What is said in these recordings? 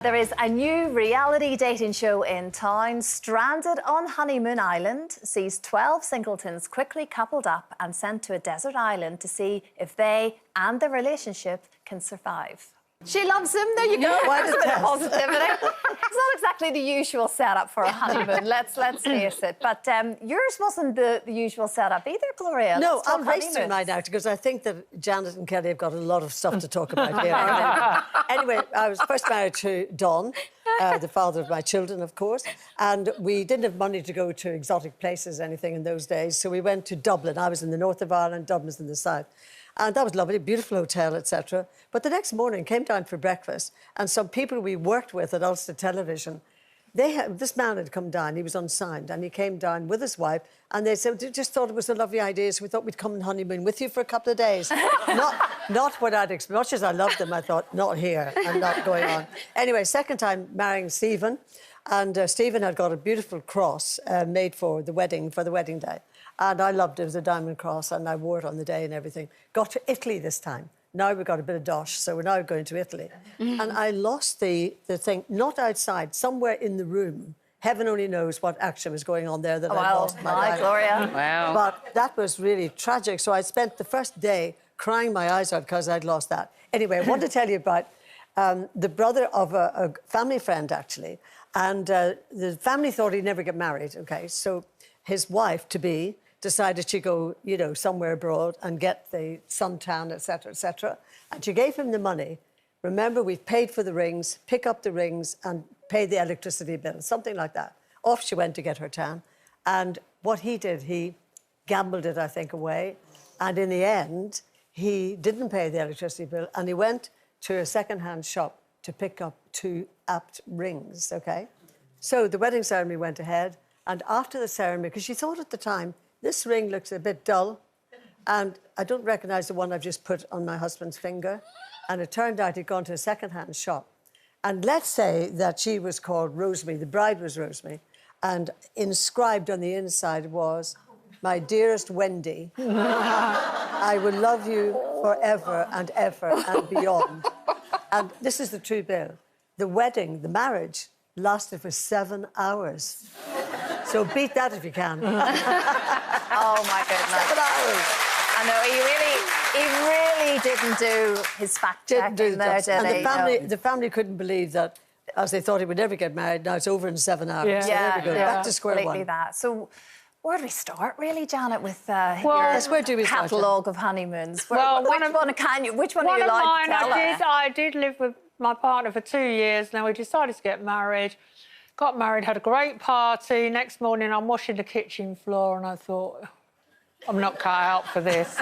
There is a new reality dating show in town. Stranded on Honeymoon Island sees 12 singletons quickly coupled up and sent to a desert island to see if they and their relationship can survive. She loves him. There you go. What a test. Positivity. It's not exactly the usual setup for a honeymoon. Let's face it. But yours wasn't the usual setup either, Gloria. No, I'm racing right now because I think that Janet and Kelly have got a lot of stuff to talk about here. Anyway, I was first married to Don, the father of my children, of course, and we didn't have money to go to exotic places, anything in those days, so we went to Dublin. I was in the north of Ireland, Dublin's in the south. And that was lovely, beautiful hotel, etc. But the next morning, came down for breakfast, and some people we worked with at Ulster Television, this man had come down, he was unsigned, and he came down with his wife, and they said, we just thought it was a lovely idea, so we thought we'd come on honeymoon with you for a couple of days. not what I'd expected. Much as I loved them, I thought, not here, and not going on. Anyway, second time marrying Stephen, and Stephen had got a beautiful cross made for the wedding day. And I loved it. It was a diamond cross, and I wore it on the day and everything. Got to Italy this time. Now we've got a bit of dosh, so we're now going to Italy. And I lost the thing, not outside, somewhere in the room. Heaven only knows what action was going on there that I lost my life. Gloria. Wow. But that was really tragic. So I spent the first day crying my eyes out because I'd lost that. Anyway, I want to tell you about the brother of a family friend, actually. And the family thought he'd never get married, OK? So his wife-to-be decided she'd go, you know, somewhere abroad and get the suntan, etc., etc. And she gave him the money. Remember, we've paid for the rings, pick up the rings and pay the electricity bill, something like that. Off she went to get her tan. And what he did, he gambled it, I think, away. And in the end, he didn't pay the electricity bill and he went to a second-hand shop to pick up 2 apt rings, OK? So the wedding ceremony went ahead. And after the ceremony, because she thought at the time, this ring looks a bit dull, and I don't recognise the one I've just put on my husband's finger. And it turned out he'd gone to a second-hand shop. And let's say that she was called Rosemary, the bride was Rosemary, and inscribed on the inside was, "My dearest Wendy, I will love you forever and ever and beyond." And this is the true bill. The wedding, the marriage, lasted for 7 hours. So beat that if you can. Oh, my goodness. 7 hours. I know, he really didn't do his fact check in there, did he? And the family couldn't believe that, as they thought he would never get married, now it's over in 7 hours. Yeah, so there we go, back to square one. That. So where do we start, really, Janet, with where do we start, catalogue of honeymoons? Which one are you allowed to tell us? I did live with my partner for 2 years. Now we decided to get married. Got married, had a great party. Next morning, I'm washing the kitchen floor and I thought, I'm not cut out for this.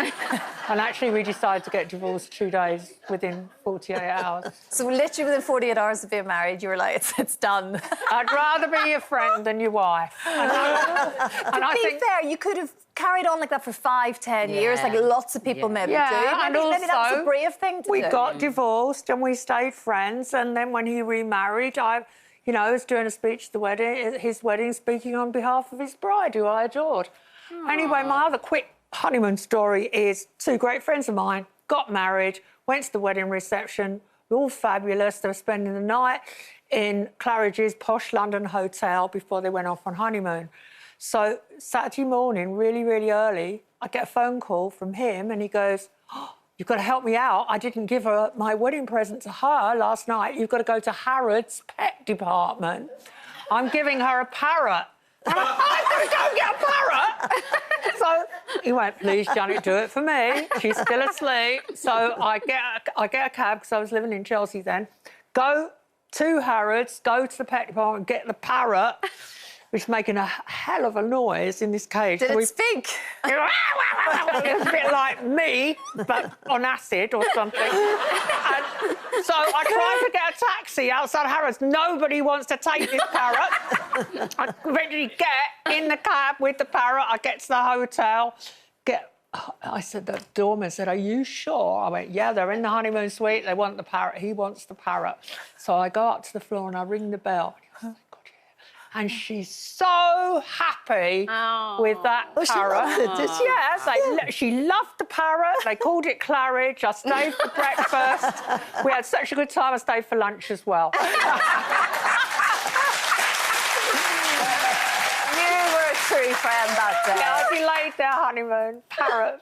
And actually, we decided to get divorced 2 days within 48 hours. So literally within 48 hours of being married, you were like, it's done. I'd rather be your friend than your wife. To be fair, you could have carried on like that for 5, 10 years, like lots of people maybe do. Maybe that was a brave thing to do. We got divorced and we stayed friends. And then when he remarried, I was doing a speech at the wedding, his wedding, speaking on behalf of his bride, who I adored. Aww. Anyway, my other quick honeymoon story is 2 great friends of mine got married, went to the wedding reception, all fabulous. They were spending the night in Claridge's posh London hotel before they went off on honeymoon. So Saturday morning, really, really early, I get a phone call from him and he goes, "Oh, you've got to help me out. I didn't give her my wedding present to her last night. You've got to go to Harrods pet department. I'm giving her a parrot." And I could go get a parrot. So he went, "Please, Janet, do it for me. She's still asleep." So I get a cab because I was living in Chelsea then. Go to Harrods, go to the pet department, get the parrot, which is making a hell of a noise in this cage. Did it speak? It was a bit like me, but on acid or something. And so I tried to get a taxi outside Harrods. Nobody wants to take this parrot. I eventually get in the cab with the parrot. I get to the hotel. I said, the doorman said, "Are you sure?" I went, "Yeah, they're in the honeymoon suite. They want the parrot. He wants the parrot." So I go up to the floor and I ring the bell. And she's so happy with that Oh, she parrot. loved it, did she? Yes, she loved the parrot. They called it Claridge. I stayed for breakfast. We had such a good time. I stayed for lunch as well. True friend that day. Yeah, I delayed their honeymoon. Parrot.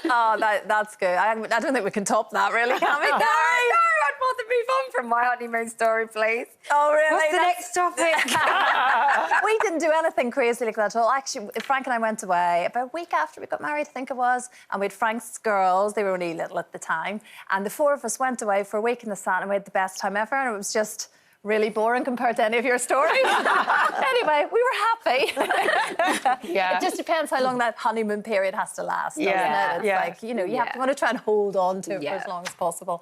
Oh, that's good. I don't think we can top that, really, can we? No, I'd rather move on from my honeymoon story, please. Oh, really? What's the next topic? We didn't do anything crazy like that at all. Actually, Frank and I went away about a week after we got married, I think it was, and we had Frank's girls. They were only little at the time. And the four of us went away for a week in the sun and we had the best time ever. And it was just really boring compared to any of your stories. Anyway, we were happy. Yeah. It just depends how long that honeymoon period has to last, doesn't Yeah. it? It's Yeah. like, you know, you want to try and hold on to it for Yeah. as long as possible.